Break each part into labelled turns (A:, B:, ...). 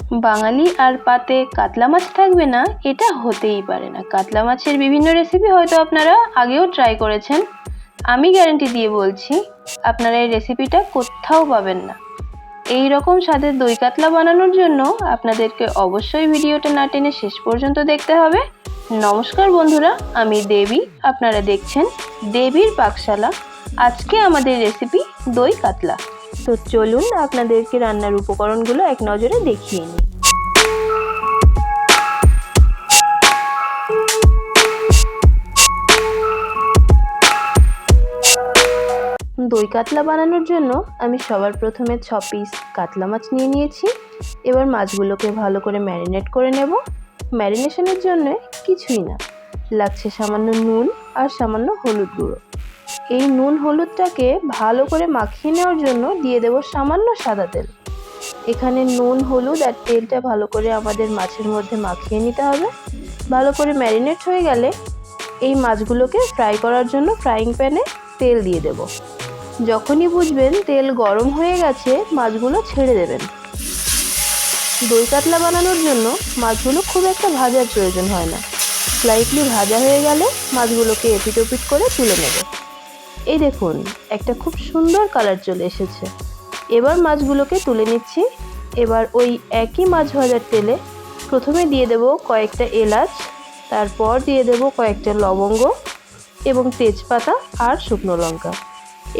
A: বাঙালি আর পাতে কাতলা মাছ থাকবে না এটা হতেই পারে না। কাতলা মাছের বিভিন্ন রেসিপি হয়তো আপনারা আগেও ট্রাই করেছেন, আমি গ্যারান্টি দিয়ে বলছি আপনারা এই রেসিপিটা কোথাও পাবেন না। এই রকম স্বাদের দই কাতলা বানানোর জন্য আপনাদেরকে অবশ্যই ভিডিওটা না টেনে শেষ পর্যন্ত দেখতে হবে। নমস্কার বন্ধুরা, আমি দেবী, আপনারা দেখছেন দেবীর পাকশালা। আজকে আমাদের রেসিপি দই কাতলা। তো চলুন আপনাদেরকে রান্নার উপকরণগুলো এক নজরে দেখিয়ে নিই। দই কাতলা বানানোর জন্য আমি সবার প্রথমে 6 পিস কাতলা মাছ নিয়ে নিয়েছি। এবার মাছগুলোকে ভালো করে ম্যারিনেট করে নেব। ম্যারিনেশনের জন্য কিছুই না, লাগছে সামান্য নুন আর সামান্য হলুদ গুঁড়ো। এই নুন হলুদটাকে ভালো করে মাখিয়ে নেওয়ার জন্য দিয়ে দেব সামান্য সাদা তেল। এখানে নুন হলুদ আর তেলটা ভালো করে আমাদের মাছের মধ্যে মাখিয়ে নিতে হবে। ভালো করে ম্যারিনেট হয়ে গেলে এই মাছগুলোকে ফ্রাই করার জন্য ফ্রাইং প্যানে তেল দিয়ে দেব। যখনই বুঝবেন তেল গরম হয়ে গেছে মাছগুলো ছেড়ে দেবেন। দই কাতলা বানানোর জন্য মাছগুলো খুব একটা ভাজার প্রয়োজন হয় না, স্লাইটলি ভাজা হয়ে গেলে মাছগুলোকে এপিট ওপিট করে তুলে নেব। এই দেখুন একটা খুব সুন্দর কালার চলে এসেছে। এবার মাছগুলোকে তুলে নিচ্ছি। এবার ওই একই মাছ ভাজার তেলে প্রথমে দিয়ে দেব কয়েকটা এলাচ, তারপর দিয়ে দেব কয়েকটা লবঙ্গ এবং তেজপাতা আর শুকনো লঙ্কা।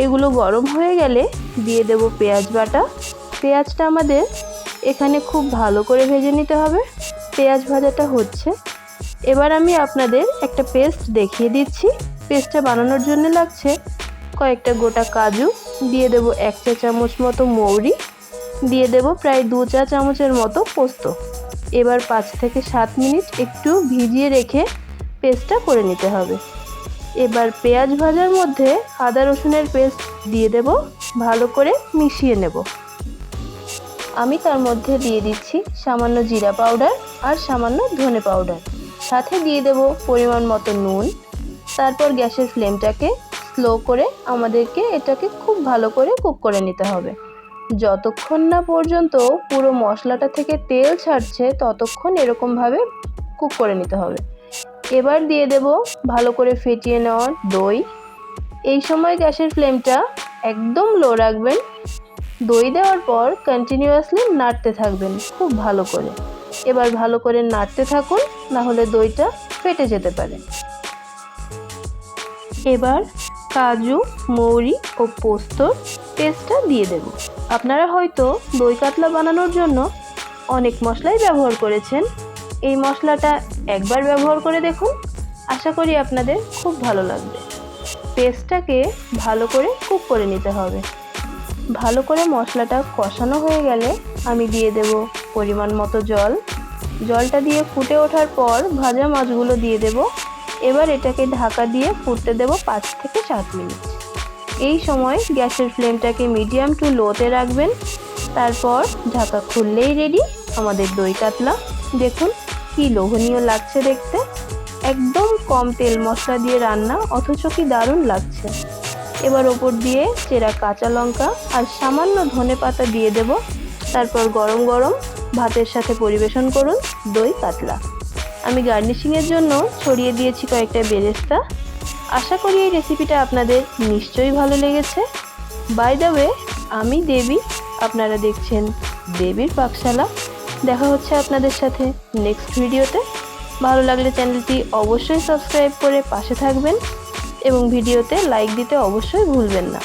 A: এগুলো গরম হয়ে গেলে দিয়ে দেব পেঁয়াজ বাটা। পেঁয়াজটা আমাদের এখানে খুব ভালো করে ভেজে নিতে হবে। পেঁয়াজ ভাজাটা হচ্ছে। এবার আমি আপনাদের একটা পেস্ট দেখিয়ে দিচ্ছি। পেস্টটা বানানোর জন্য লাগছে কয়েকটা গোটা কাজু, দিয়ে দেব 1 চা চামচ মতো মৌরি, দিয়ে দেব প্রায় 2 চা চামচের মতো পোস্ত। এবার 5 থেকে 7 মিনিট একটু ভিজিয়ে রেখে পেস্টটা করে নিতে হবে। এবার পেঁয়াজ ভাজার মধ্যে আদা রসুনের পেস্ট দিয়ে দেব, ভালো করে মিশিয়ে নেব। আমি তার মধ্যে দিয়ে দিচ্ছি সামান্য জিরা পাউডার আর সামান্য ধনে পাউডার, সাথে দিয়ে দেব পরিমাণ মতো নুন। তারপর গ্যাসের ফ্লেমটাকে স্লো করে আমাদেরকে এটাকে খুব ভালো করে কুক করে নিতে হবে। যতক্ষণ না পর্যন্ত পুরো মশলাটা থেকে তেল ছাড়ছে ততক্ষণ এরকমভাবে কুক করে নিতে হবে। এবার দিয়ে দেব ভালো করে ফেটিয়ে নেওয়া দই। এই সময় গ্যাসের ফ্লেমটা একদম লো রাখবেন। দই দেওয়ার পর কন্টিনিউয়াসলি নাড়তে থাকবেন খুব ভালো করে। এবার ভালো করে নাড়তে থাকুন, না হলে দইটা ফেটে যেতে পারে। এবার কাজু, মৌরি ও পোস্তর পেস্টটা দিয়ে দেব। আপনারা হয়তো দই কাতলা বানানোর জন্য অনেক মশলাই ব্যবহার করেছেন। এই মশলাটা একবার ব্যবহার করে দেখুন, আশা করি আপনাদের খুব ভালো লাগবে। পেস্টটাকে ভালো করে কুক করে নিতে হবে। ভালো করে মশলাটা কষানো হয়ে গেলে আমি দিয়ে দেব পরিমাণ মতো জল। জলটা দিয়ে ফুটে ওঠার পর ভাজা মাছগুলো দিয়ে দেব। এবার এটাকে ঢাকা দিয়ে ফুটতে দেব 5 থেকে 7 মিনিট। এই সময় গ্যাসের ফ্লেমটাকে মিডিয়াম টু লোতে রাখবেন। তারপর ঢাকা খুললেই রেডি আমাদের দই কাতলা। দেখুন কি লোভনীয় লাগছে দেখতে, একদম কম তেল মশলা দিয়ে রান্না, অথচ কি দারুণ লাগছে। এবার ওপর দিয়ে চেরা কাঁচা লঙ্কা আর সামান্য ধনে পাতা দিয়ে দেব। তারপর গরম গরম ভাতের সাথে পরিবেশন করুন দই কাতলা। আমি গার্নিশিংয়ের জন্য ছড়িয়ে দিয়েছি কয়েকটা বেরেস্তা। আশা করি এই রেসিপিটা আপনাদের নিশ্চয়ই ভালো লেগেছে। বাই দ্য ওয়ে, আমি দেবী, আপনারা দেখছেন দেবীর পাকশালা। দেখা হচ্ছে আপনাদের সাথে নেক্সট ভিডিওতে। ভালো লাগলে চ্যানেলটি অবশ্যই সাবস্ক্রাইব করে পাশে থাকবেন এবং ভিডিওতে লাইক দিতে অবশ্যই ভুলবেন না।